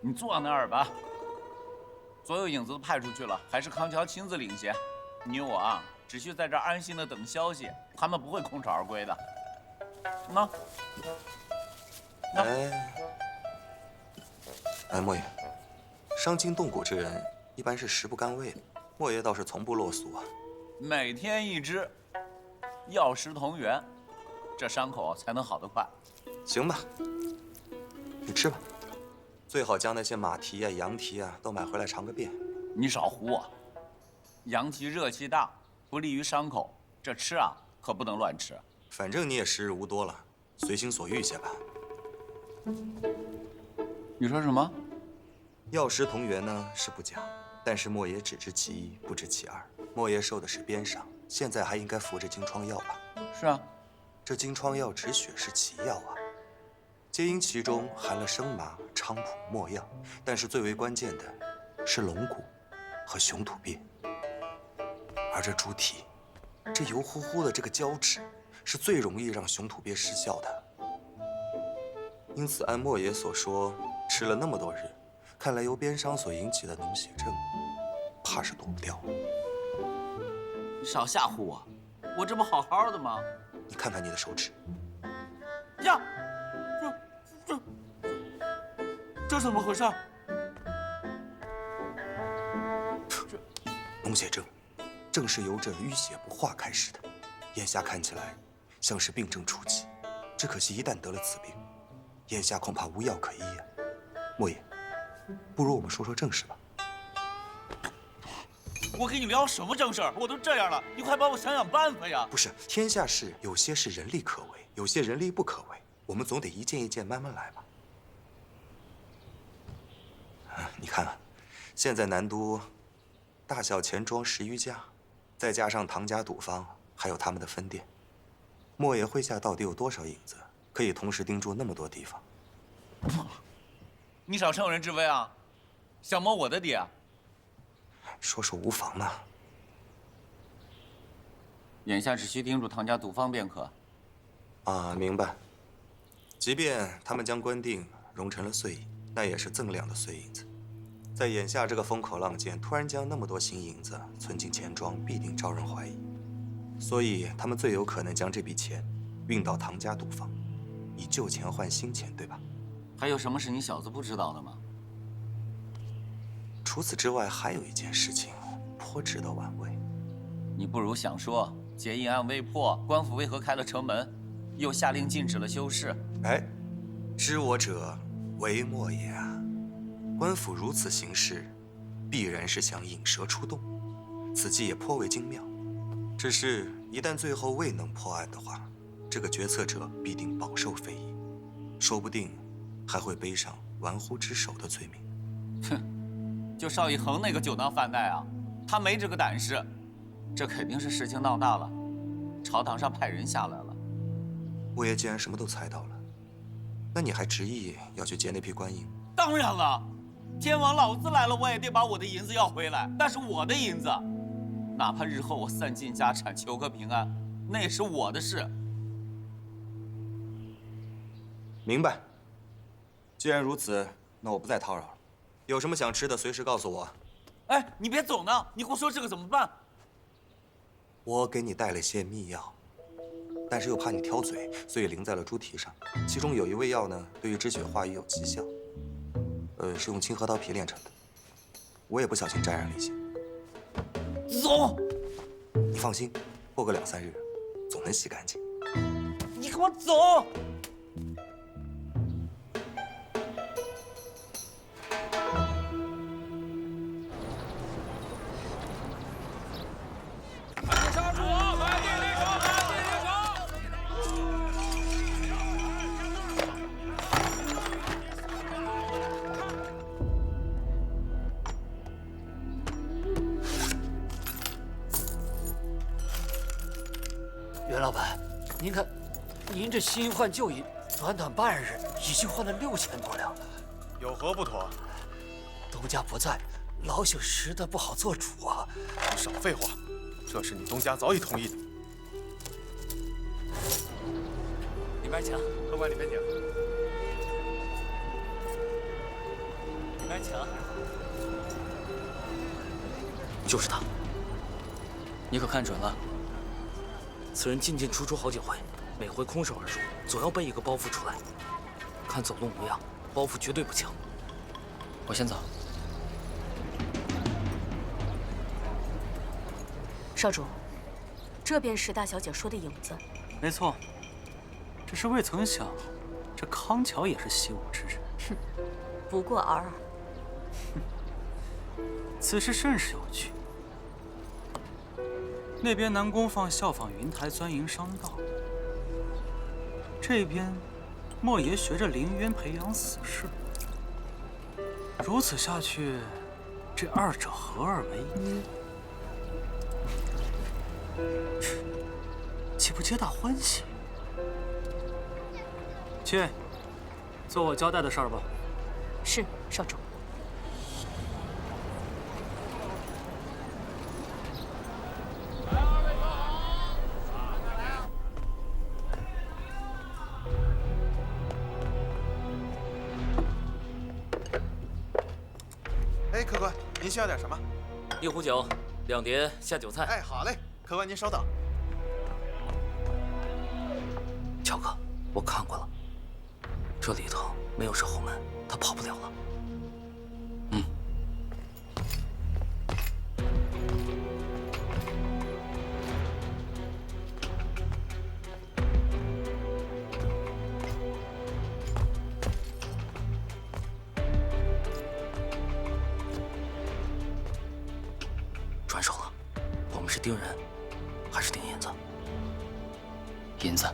你坐那儿吧。所有影子都派出去了，还是康桥亲自领衔。你我啊，只需在这儿安心的等消息，他们不会空手而归的。那，莫爷，伤筋动骨之人一般是食不甘味的，莫爷倒是从不落俗啊。每天一支，药食同源，这伤口才能好得快。行吧，你吃吧。 最好将那些马蹄呀、羊蹄啊都买回来尝个遍。你少唬我，羊蹄热气大，不利于伤口，这吃啊可不能乱吃。反正你也时日无多了，随心所欲些吧。你说什么？药食同源呢是不假，但是莫爷只知其一，不知其二。莫爷受的是鞭伤，现在还应该服着金疮药吧？是啊，这金疮药止血是奇药啊。 皆因其中含了生麻、菖蒲、没药，但是最为关键的是龙骨和雄土鳖。而这猪蹄，这油乎乎的这个胶质，是最容易让雄土鳖失效的。因此，按莫爷所说，吃了那么多日，看来由鞭伤所引起的脓血症，怕是躲不掉了。你少吓唬我，我这不好好的吗？你看看你的手指。呀！ 这怎么回事？脓血症，正是由这淤血不化开始的。眼下看起来，像是病症初期。只可惜一旦得了此病，眼下恐怕无药可医呀。莫爷，不如我们说说正事吧。我跟你聊什么正事儿？我都这样了，你快帮我想想办法呀！不是，天下事有些是人力可为，有些人力不可为，我们总得一件一件慢慢来吧。 你看啊，现在南都大小钱庄10余家，再加上唐家赌坊，还有他们的分店，莫爷麾下到底有多少影子，可以同时盯住那么多地方？你少趁人之危啊！想摸我的底啊？说说无妨嘛。眼下只需盯住唐家赌坊便可。啊，明白。即便他们将官锭熔成了碎银。 那也是锃亮的碎银子，在眼下这个风口浪尖，突然将那么多新银子存进钱庄，必定招人怀疑。所以他们最有可能将这笔钱运到唐家赌坊，以旧钱换新钱，对吧？还有什么是你小子不知道的吗？除此之外，还有一件事情颇值得玩味。你不如想说，结义案未破，官府为何开了城门，又下令禁止了修饰？哎，知我者。 为莫也啊！官府如此行事，必然是想引蛇出洞，此计也颇为精妙。只是，一旦最后未能破案的话，这个决策者必定饱受非议，说不定还会背上玩忽职守的罪名。哼，就邵逸恒那个酒囊饭袋啊，他没这个胆识。这肯定是事情闹大了，朝堂上派人下来了。莫爷既然什么都猜到了。 那你还执意要去劫那批官银？当然了，天王老子来了，我也得把我的银子要回来。那是我的银子，哪怕日后我散尽家产求个平安，那也是我的事。明白。既然如此，那我不再叨扰了。有什么想吃的，随时告诉我。哎，你别走呢！你给我说这个怎么办？我给你带了些秘药。 但是又怕你挑嘴，所以淋在了猪蹄上。其中有一味药呢，对于止血化瘀有奇效。是用青核桃皮炼成的。我也不小心沾染了一些。走！你放心，过个2、3日，总能洗干净。你给我走！杀住我！满地离手！满地离手！ 袁老板，您看，您这新换旧银，短短半日已经换了6000多两了。有何不妥？东家不在，老朽实在不好做主啊。你少废话，这是你东家早已同意的。里面请。客官里面请。杆强，就是他。你可看准了？此人进进出出好几回，每回空手而入，总要背一个包袱出来。看走路模样，包袱绝对不轻。我先走。少主，这便是大小姐说的影子。没错，只是未曾想，这康桥也是习武之人。哼，不过尔尔。此事甚是有趣。那边南宫放效仿云台钻营商道，这边莫爷学着凌渊培养死士。如此下去，这二者合二为一，岂不皆大欢喜？去，做我交代的事儿吧。是，少主。哎，客官，您需要点什么？一壶酒，2碟下酒菜。哎，好嘞，客官您稍等。乔哥，我看过了，这里头没有守后门，他跑不了了。转手了，我们是盯人，还是盯银子？银子。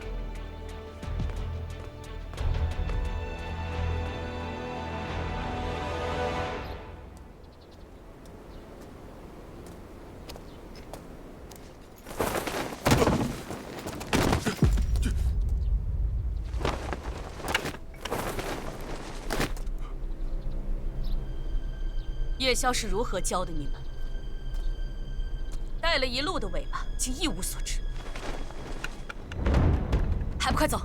夜宵是如何教的你们？带了一路的尾巴，竟一无所知，还不快走！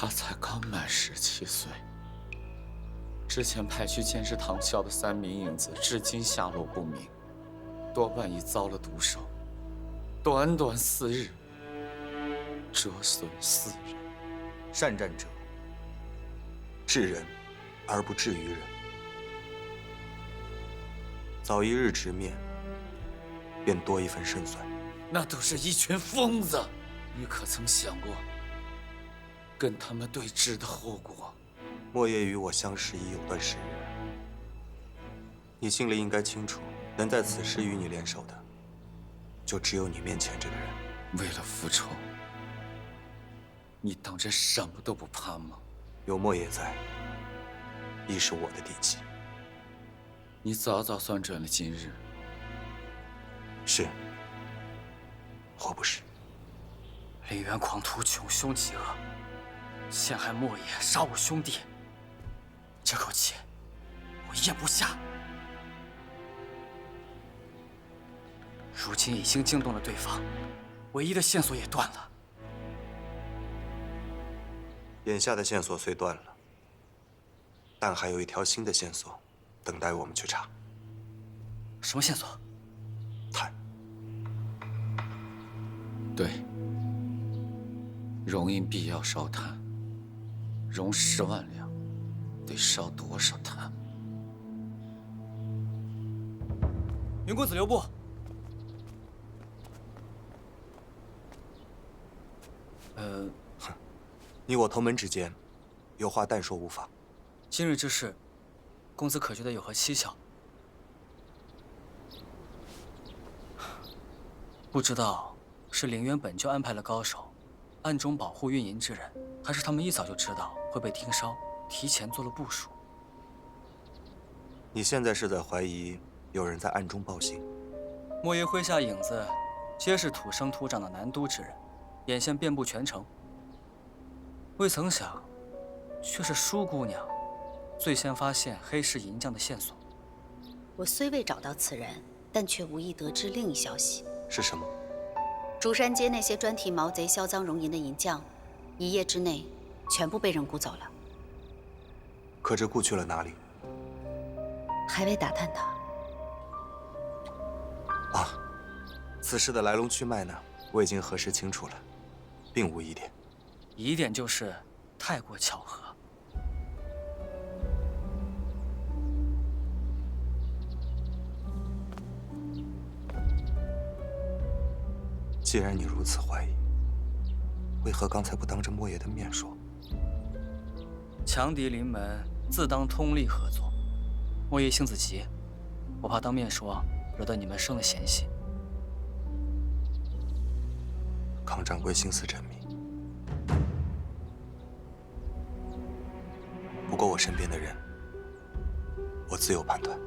他才刚满17岁，之前派去监视唐啸的3名影子，至今下落不明，多半已遭了毒手。短短4日，折损4人。善战者，治人而不治于人。早一日直面，便多一份胜算。那都是一群疯子，你可曾想过跟他们对峙的后果？莫爷与我相识已有段时日，你心里应该清楚，能在此时与你联手的，就只有你面前这个人。为了复仇，你当真什么都不怕吗？有莫爷在，亦是我的底气。你早早算准了今日。是，或不是。李渊狂徒穷凶极恶，陷害莫爷，杀我兄弟，这口气我咽不下。如今已经惊动了对方，唯一的线索也断了。眼下的线索虽断了，但还有一条新的线索等待我们去查。什么线索？碳。对，容印币要烧炭，熔10万两，得烧多少炭？云公子留步。你我同门之间，有话但说无妨。今日之事，公子可觉得有何蹊跷？不知道是凌渊本就安排了高手，暗中保护运银之人，还是他们一早就知道会被盯梢，提前做了部署。你现在是在怀疑有人在暗中报信？莫邪麾下影子，皆是土生土长的南都之人，眼线遍布全城。未曾想，却是舒姑娘最先发现黑市银匠的线索。我虽未找到此人，但却无意得知另一消息。是什么？竹山街那些专替毛贼销赃熔银的银匠，一夜之内全部被人雇走了。可这雇去了哪里？还未打探到。啊，此事的来龙去脉呢，我已经核实清楚了，并无疑点。疑点就是太过巧合。既然你如此怀疑，为何刚才不当着莫爷的面说？强敌临门，自当通力合作。莫爷性子急，我怕当面说，惹得你们生了嫌隙。康掌柜心思缜密，不过我身边的人，我自有判断。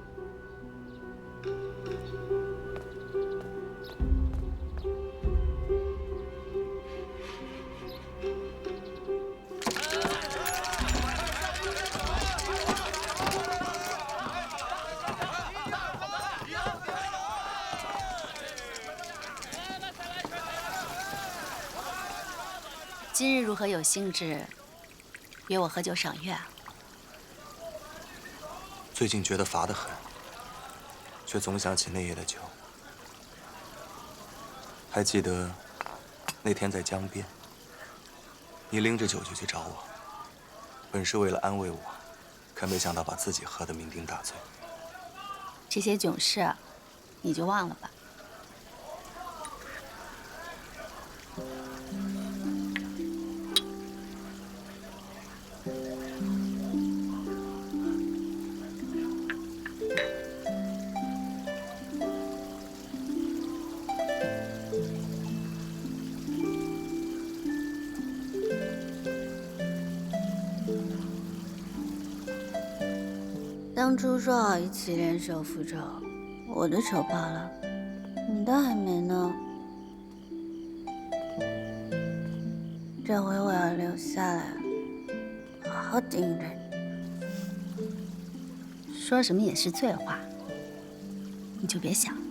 今日如何有兴致约我喝酒赏月啊？最近觉得乏得很，却总想起那夜的酒。还记得那天在江边，你拎着酒就去找我，本是为了安慰我，可没想到把自己喝得酩酊大醉。这些囧事，你就忘了吧。当初说好一起联手复仇，我的仇报了，你的还没呢。这回我要留下来，好好盯着你。说什么也是醉话，你就别想了。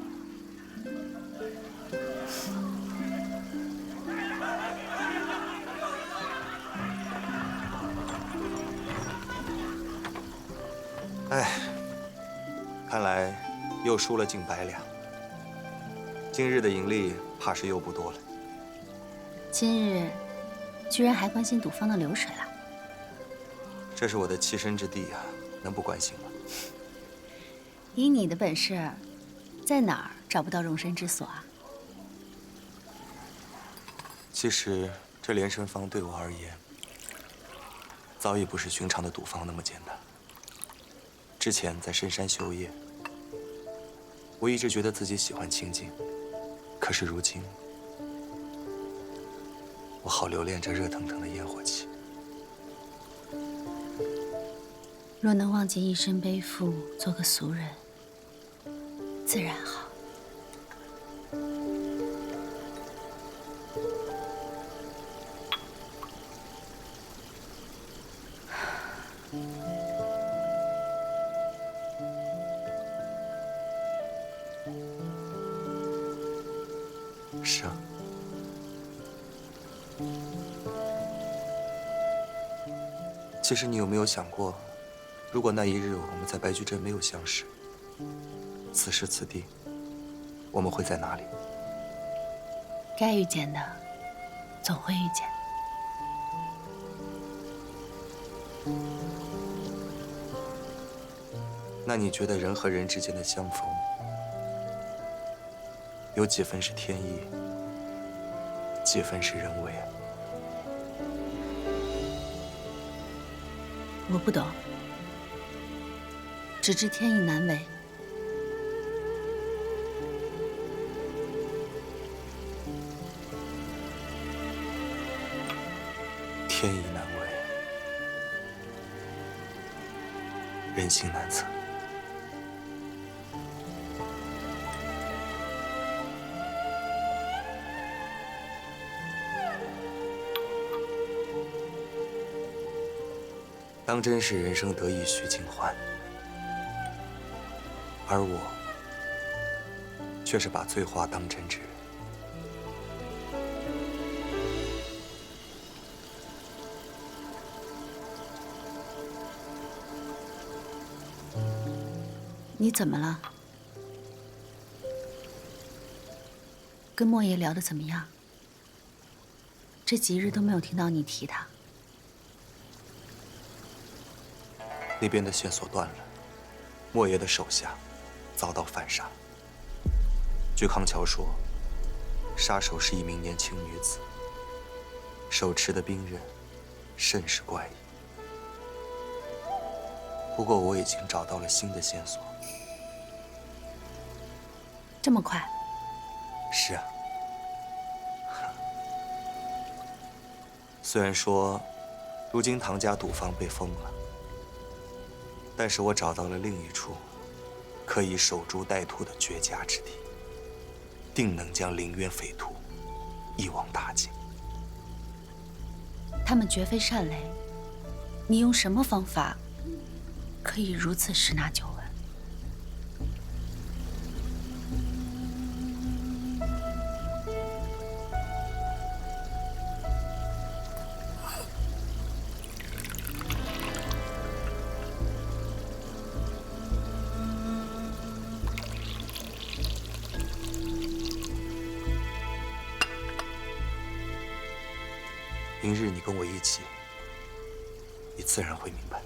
哎，看来又输了近100两。今日的盈利怕是又不多了。今日居然还关心赌坊的流水了？这是我的栖身之地啊，能不关心吗？以你的本事，在哪儿找不到容身之所啊？其实这连身坊对我而言，早已不是寻常的赌坊那么简单。之前在深山修业，我一直觉得自己喜欢清静，可是如今，我好留恋这热腾腾的烟火气。若能忘记一身背负，做个俗人，自然好。是啊。其实你有没有想过，如果那一日我们在白驹镇没有相识，此时此地，我们会在哪里？该遇见的，总会遇见。那你觉得人和人之间的相逢，有几分是天意，几分是人为啊？我不懂，只知天意难违。天意难违，人心难测。当真是人生得意须尽欢，而我却是把醉话当真之人。你怎么了？跟莫爷聊得怎么样？这几日都没有听到你提他。那边的线索断了，莫爷的手下遭到反杀。据康桥说，杀手是一名年轻女子，手持的兵刃甚是怪异。不过我已经找到了新的线索。这么快？是啊。虽然说，如今唐家赌坊被封了，但是我找到了另一处可以守株待兔的绝佳之地，定能将凌渊匪徒一网打尽。他们绝非善类，你用什么方法可以如此十拿九稳？明日你跟我一起，你自然会明白。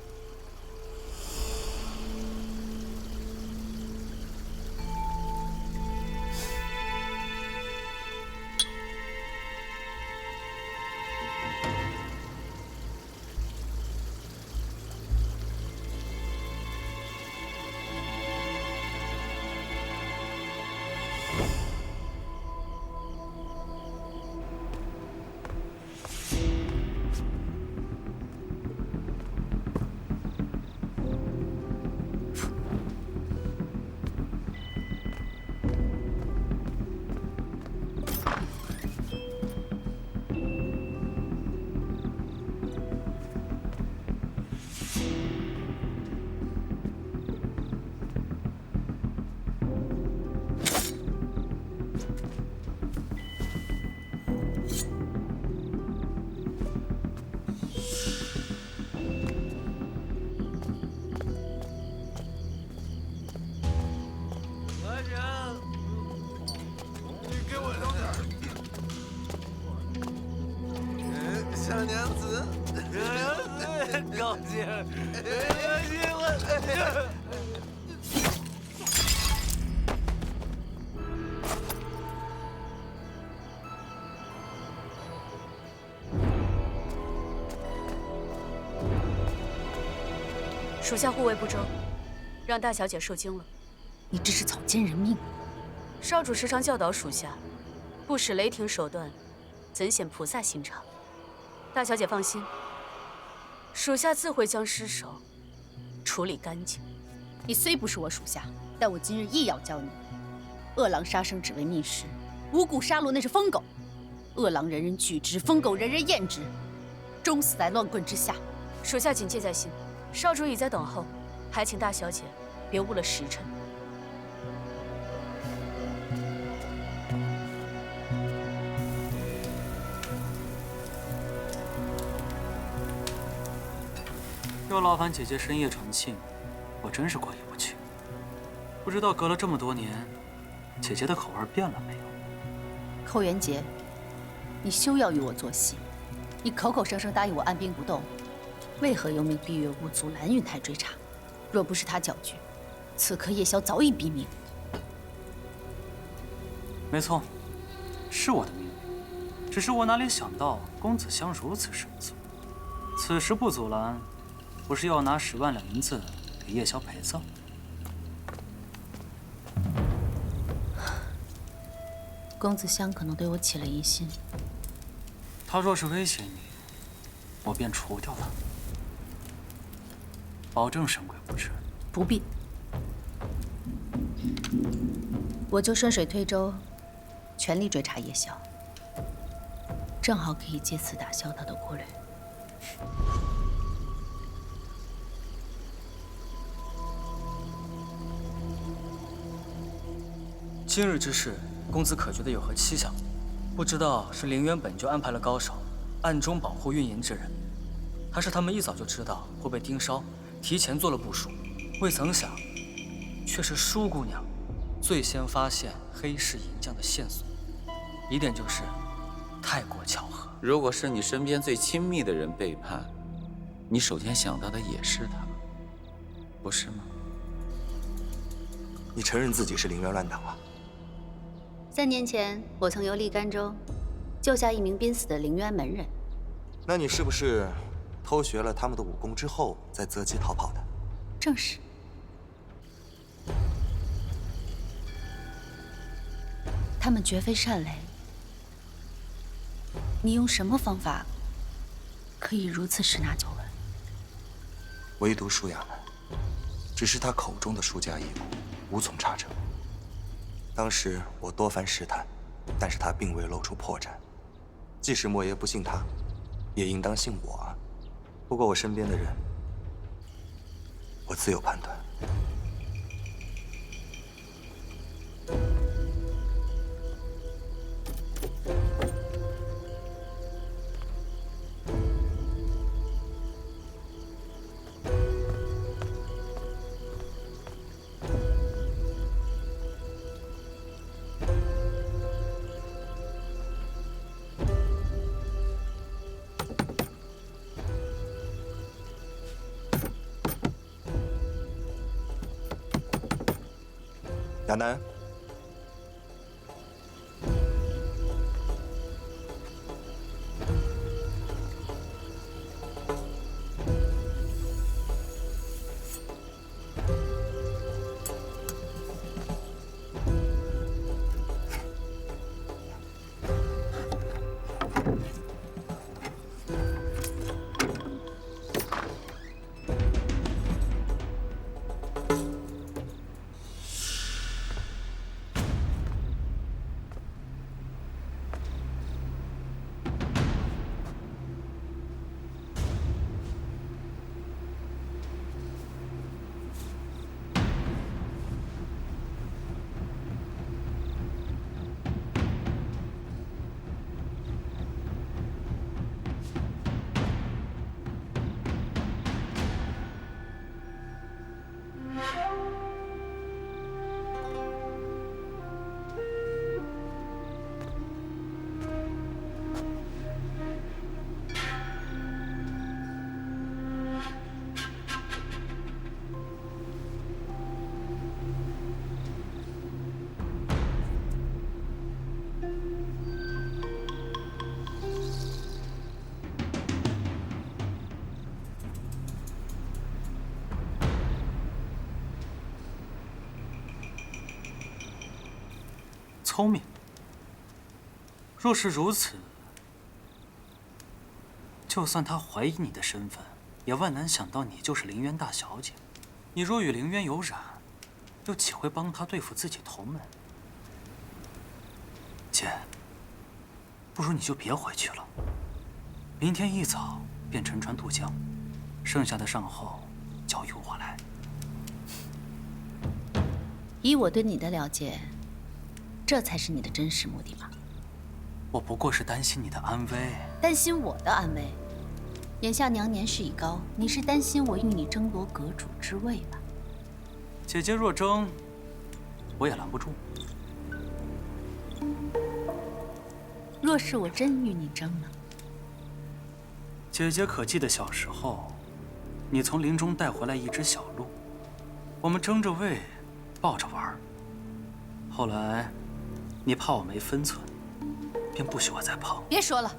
小娘子，高兴，属下护卫不周，让大小姐受惊了。你这是草菅人命！少主时常教导属下，不使雷霆手段，怎显菩萨心肠？大小姐放心，属下自会将尸首处理干净。你虽不是我属下，但我今日亦要教你：恶狼杀生只为觅食，无故杀戮那是疯狗。恶狼人人惧之，疯狗人人厌之，终死在乱棍之下。属下谨记在心。少主已在等候，还请大小姐别误了时辰。这劳烦姐姐深夜传信，我真是过意不去。不知道隔了这么多年，姐姐的口味变了没有？寇元杰，你休要与我作戏。你口口声声答应我按兵不动，为何又命闭月屋阻拦云台追查？若不是他搅局，此刻夜宵早已毙命。没错，是我的命运。只是我哪里想到公子香如此神速，此时不阻拦，不是要拿10万两银子给夜宵陪葬？公子香可能对我起了疑心。他若是威胁你，我便除掉他，保证神鬼不至。不必，我就顺水推舟，全力追查夜宵，正好可以借此打消他的顾虑。今日之事，公子可觉得有何蹊跷？不知道是凌渊本就安排了高手，暗中保护运营之人，还是他们一早就知道会被盯梢，提前做了部署。未曾想，却是舒姑娘最先发现黑市银匠的线索，疑点就是太过巧合。如果是你身边最亲密的人背叛，你首先想到的也是他，不是吗？你承认自己是凌渊乱党了3年前，我曾游历甘州，救下一名濒死的凌渊门人。那你是不是偷学了他们的武功之后，再择机逃跑的？正是。他们绝非善类。你用什么方法可以如此十拿九稳？唯独舒雅门，只是他口中的舒家义母，无从查证。当时我多番试探，但是他并未露出破绽。即使莫爷不信他，也应当信我啊。不过我身边的人，我自有判断。亚楠，聪明。若是如此，就算他怀疑你的身份，也万难想到你就是凌渊大小姐。你若与凌渊有染，又岂会帮他对付自己同门？姐，不如你就别回去了。明天一早便乘船渡江，剩下的善后交由我来。以我对你的了解，这才是你的真实目的吧？我不过是担心你的安危。担心我的安危？眼下娘年事已高，你是担心我与你争夺阁主之位吧？姐姐若争，我也拦不住。若是我真与你争呢？姐姐可记得小时候，你从林中带回来一只小鹿，我们争着喂，抱着玩。后来，你怕我没分寸，便不许我再碰。别说了，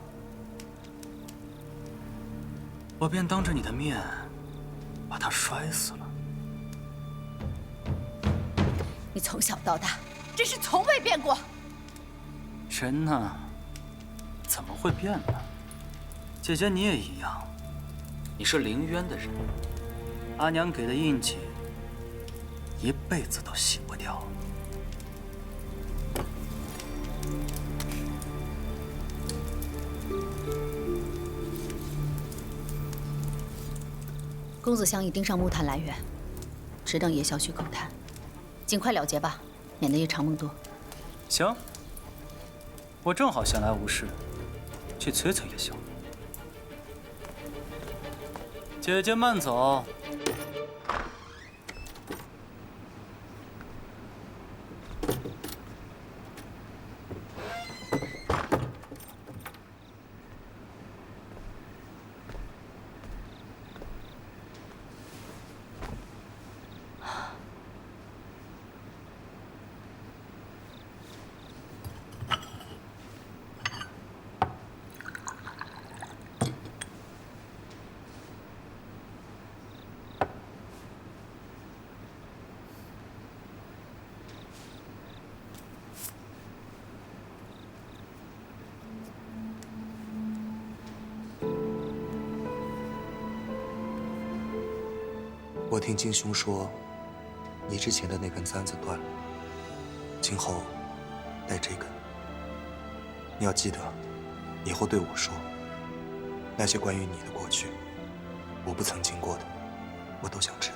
我便当着你的面，把它摔死了。你从小到大，真是从未变过。人呢，怎么会变呢？姐姐你也一样，你是凌渊的人，阿娘给的印记，一辈子都洗不掉。公子乡已盯上木炭来源，只等夜宵去口探，尽快了结吧，免得夜长梦多。行，我正好闲来无事，去催催夜宵。姐姐慢走。我听金兄说，你之前的那根簪子断了，今后带这根。你要记得，以后对我说，那些关于你的过去，我不曾经过的，我都想知道。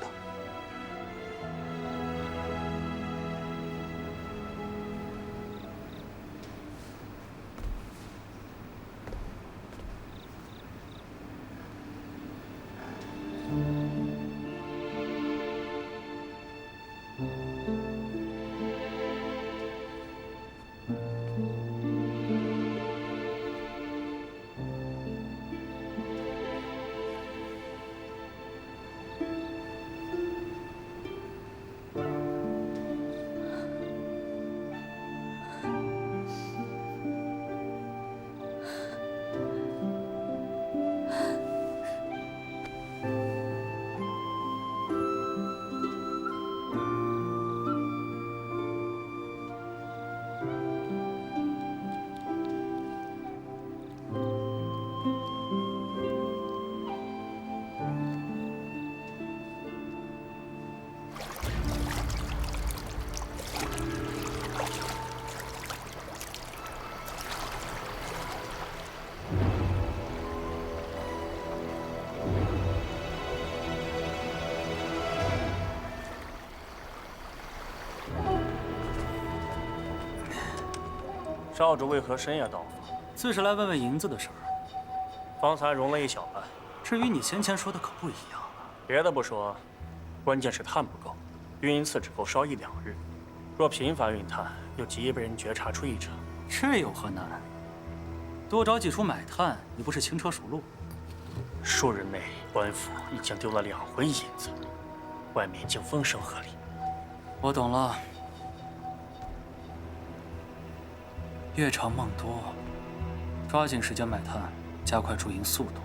少主为何深夜到访？自是来问问银子的事儿。方才容了一小半。至于你先前说的可不一样。别的不说，关键是炭不够，运一次只够烧1、2日。若频繁运炭，又极易被人觉察出异常。这有何难？多找几处买炭，你不是轻车熟路？数日内，官府已经丢了2回银子，外面竟风声鹤唳。我懂了。夜长梦多，抓紧时间买炭，加快铸银速度。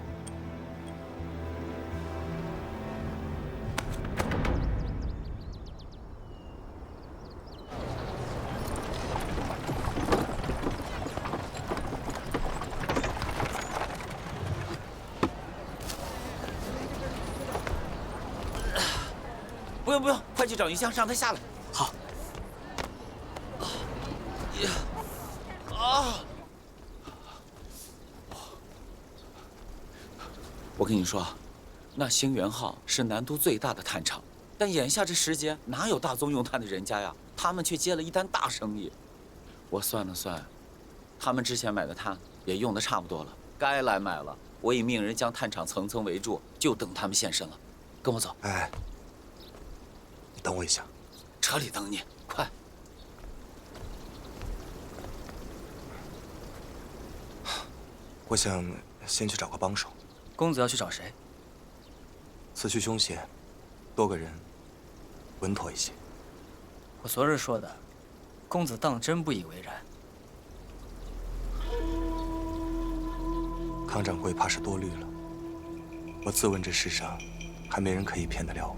不用不用，快去找云香，让他下来。好。我跟你说，那兴元号是南都最大的炭厂，但眼下这时节哪有大宗用炭的人家呀？他们却接了一单大生意。我算了算，他们之前买的炭也用得差不多了，该来买了。我已命人将探场层层围住，就等他们现身了。跟我走。哎，你等我一下。车里等你，快。我想先去找个帮手。公子要去找谁？此去凶险，多个人稳妥一些。我昨日说的，公子当真不以为然。康掌柜怕是多虑了。我自问这世上，还没人可以骗得了我。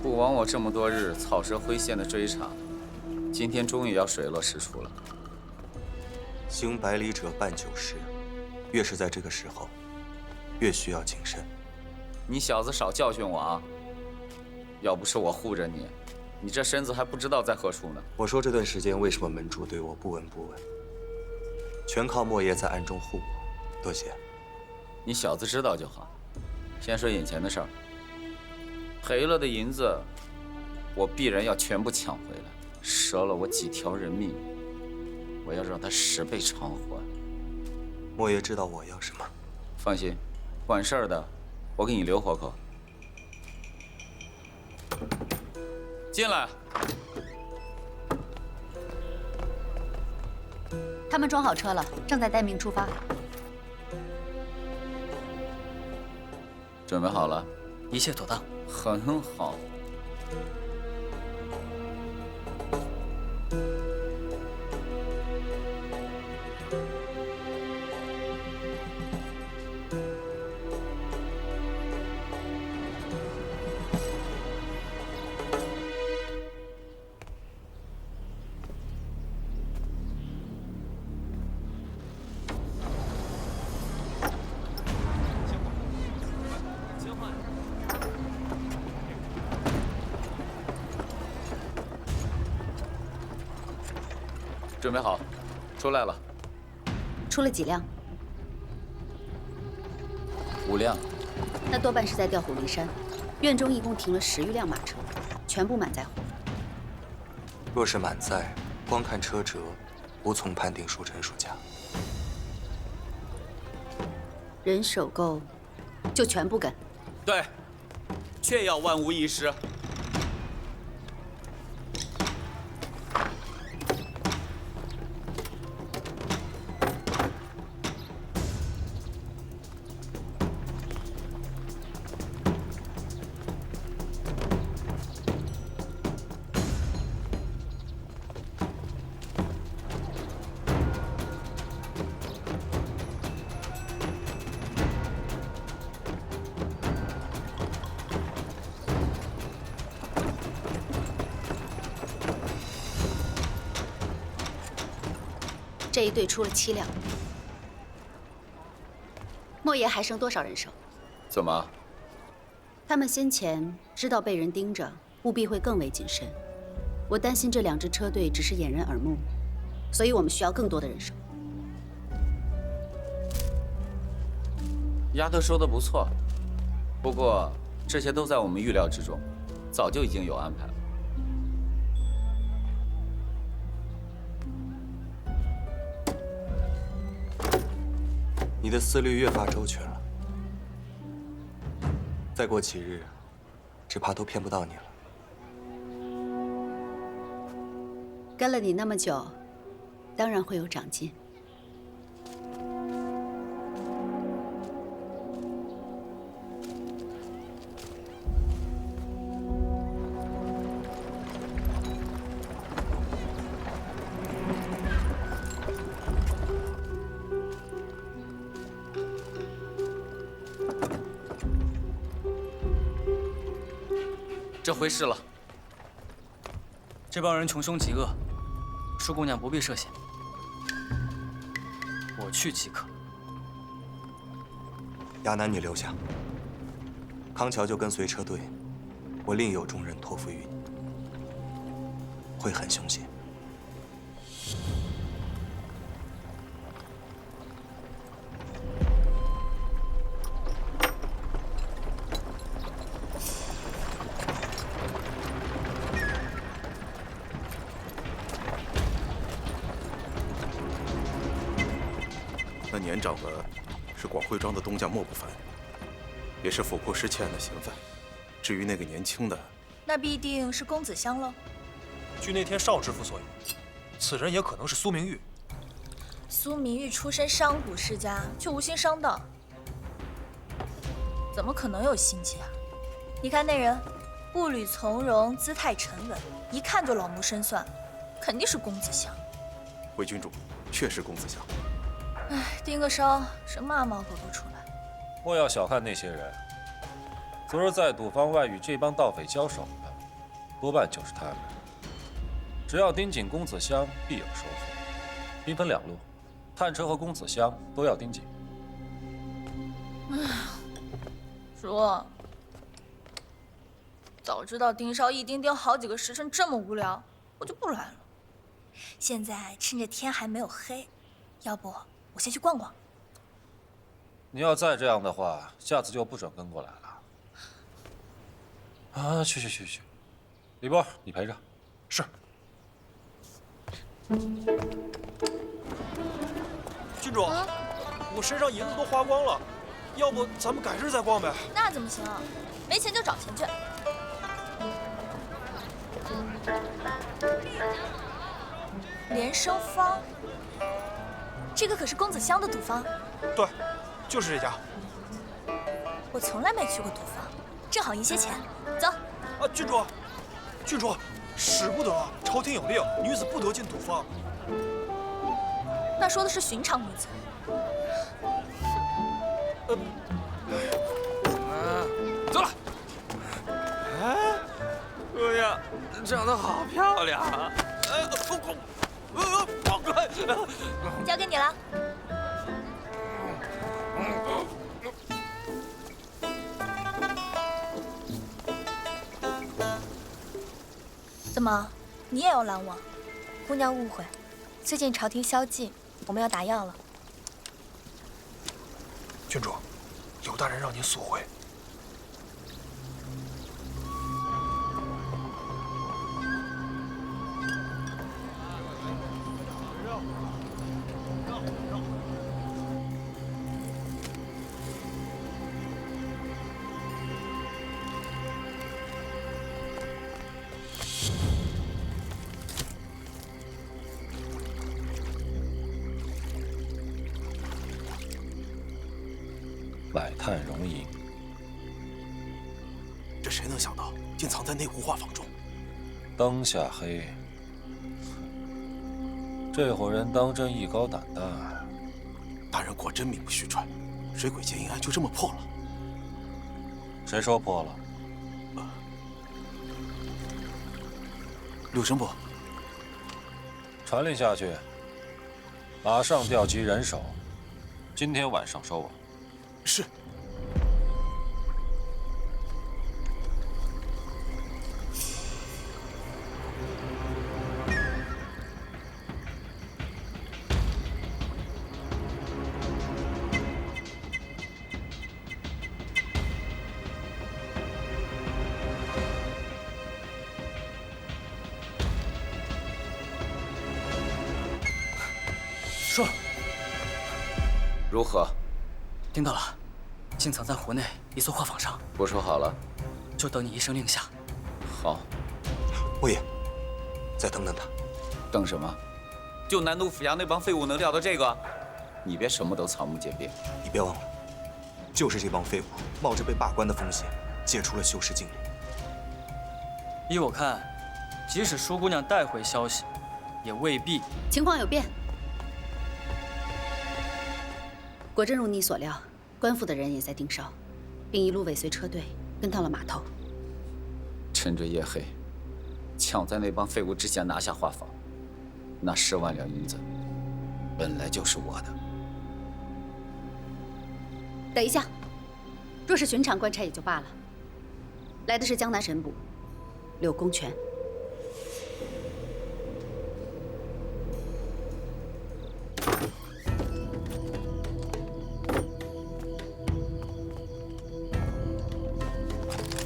不枉我这么多日草蛇灰线的追查，今天终于要水落石出了。行百里者半九十，越是在这个时候，越需要谨慎。你小子少教训我啊！要不是我护着你，你这身子还不知道在何处呢。我说这段时间为什么门主对我不闻不问，全靠莫爷在暗中护我，多谢。你小子知道就好。先说眼前的事儿。赔了的银子，我必然要全部抢回来。折了我几条人命，我要让他10倍偿还。莫爷知道我要什么？放心，管事儿的，我给你留活口。进来。他们装好车了，正在待命出发。准备好了？一切妥当。很好。准备好，出来了。出了几辆？5辆。那多半是在调虎离山。院中一共停了10余辆马车，全部满载货。若是满载，光看车辙，无从判定孰真孰假。人手够，就全部跟。对，确要万无一失。这一队出了7辆，莫爷还剩多少人手？怎么？他们先前知道被人盯着，务必会更为谨慎。我担心这2支车队只是掩人耳目，所以我们需要更多的人手。丫头说的不错，不过这些都在我们预料之中，早就已经有安排了。你的思虑越发周全了，再过几日，只怕都骗不到你了。跟了你那么久，当然会有长进。这回是了。这帮人穷凶极恶，舒姑娘不必涉险，我去即可。亚楠，你留下，康桥就跟随车队，我另有重任托付于你，会很凶险。那年长的是广汇庄的东家莫不凡，也是府库失窃案的嫌犯。至于那个年轻的，那必定是公子香喽。据那天邵知府所言，此人也可能是苏明玉。苏明玉出身商贾世家，却无心上当，怎么可能有心机啊？你看那人，步履从容，姿态沉稳，一看就老谋深算，肯定是公子香。回君主，确是公子香。哎，盯个梢，这嘛毛狗都出来。莫要小看那些人，昨日在赌坊外与这帮盗匪交手的，多半就是他们。只要盯紧公子香，必有收获。兵分两路，探车和公子香都要盯紧。主，早知道盯梢一盯好几个时辰这么无聊，我就不来了。现在趁着天还没有黑，要不我先去逛逛。你要再这样的话，下次就不准跟过来了。啊，去，李波，你陪着。是。郡主，我身上银子都花光了，要不咱们改日再逛呗？那怎么行？没钱就找钱去。连生坊，这个可是公子香的赌坊。对，就是这家。我从来没去过赌坊，正好赢些钱。走。啊，郡主，使不得，朝廷有令，女子不得进赌坊。那说的是寻常女子。走了。哎，姑娘长得好漂亮啊！放开！交给你了。怎么，你也要拦我？姑娘误会，最近朝廷宵禁，我们要打烊了。郡主，有大人让您速回。百探荣银，这谁能想到，竟藏在内湖画舫中？灯下黑，这伙人当真艺高胆大。大人果真名不虚传，水鬼结阴案就这么破了？谁说破了？柳生部，传令下去，马上调集人手，今天晚上收网。是。说。如何？听到了，竟藏在湖内一座画舫上。不说好了？就等你一声令下。好。伯爷，再等等他。等什么？就南都府衙那帮废物能料到这个？你别什么都草木皆兵。你别忘了，就是这帮废物冒着被罢官的风险，解除了修士禁令。依我看，即使舒姑娘带回消息，也未必。情况有变。果真如你所料，官府的人也在盯梢，并一路尾随车队跟到了码头。趁着夜黑，抢在那帮废物之前拿下画舫，那10万两银子本来就是我的。等一下，若是寻常官差也就罢了，来的是江南神捕柳公权。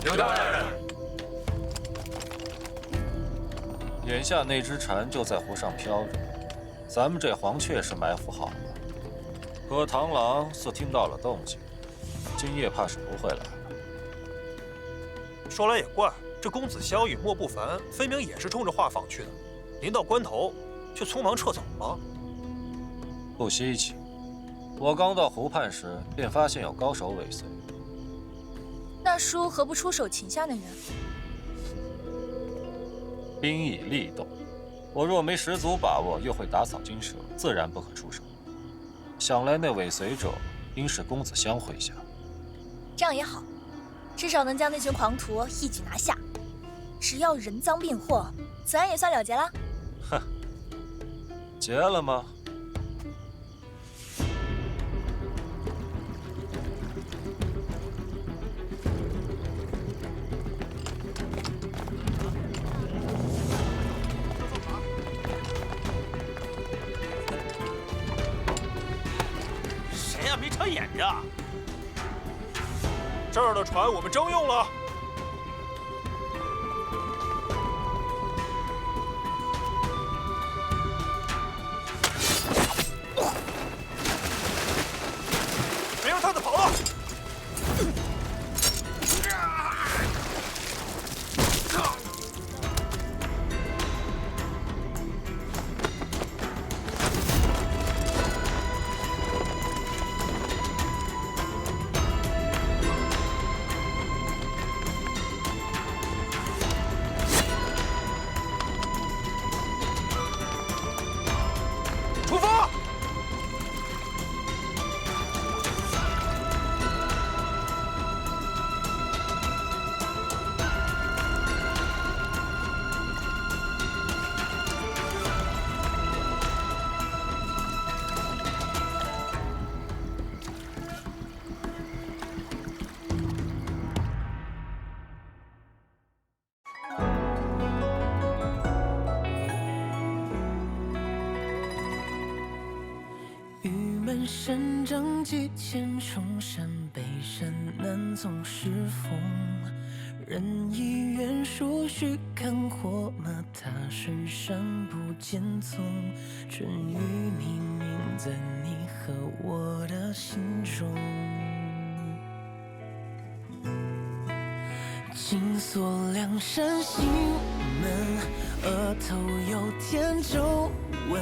刘大人，眼下那只蝉就在湖上飘着，咱们这黄雀是埋伏好了，可螳螂似听到了动静，今夜怕是不会来了。说来也怪，这公子萧与莫不凡分明也是冲着画舫去的，临到关头却匆忙撤走了。不稀奇，我刚到湖畔时便发现有高手尾随。那叔何不出手擒下那人？兵以利动，我若没十足把握，又会打草惊蛇，自然不可出手。想来那尾随者应是公子襄麾下。这样也好，至少能将那群狂徒一举拿下。只要人赃并获，此案也算了结了。哼，结了吗？谁呀？没长眼呀！这儿的船我们征用了。别让他们跑了！出发！满山仗几千重山，北山南总是风。人已远说须看火马，踏深山不见踪。春雨冥冥在你和我的心中。紧锁梁山心门，额头有天皱纹，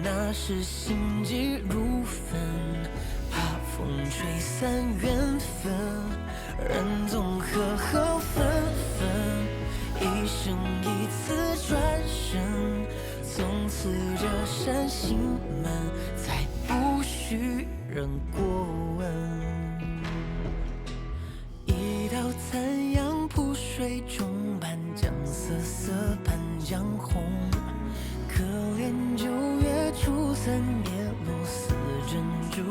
那是心急如焚，怕风吹散缘分。人总和合纷纷，一生一次转身，从此这扇心门再不许人过问。一道残阳铺水中，半江瑟瑟半江红。可怜9月初3，叶落似珍珠。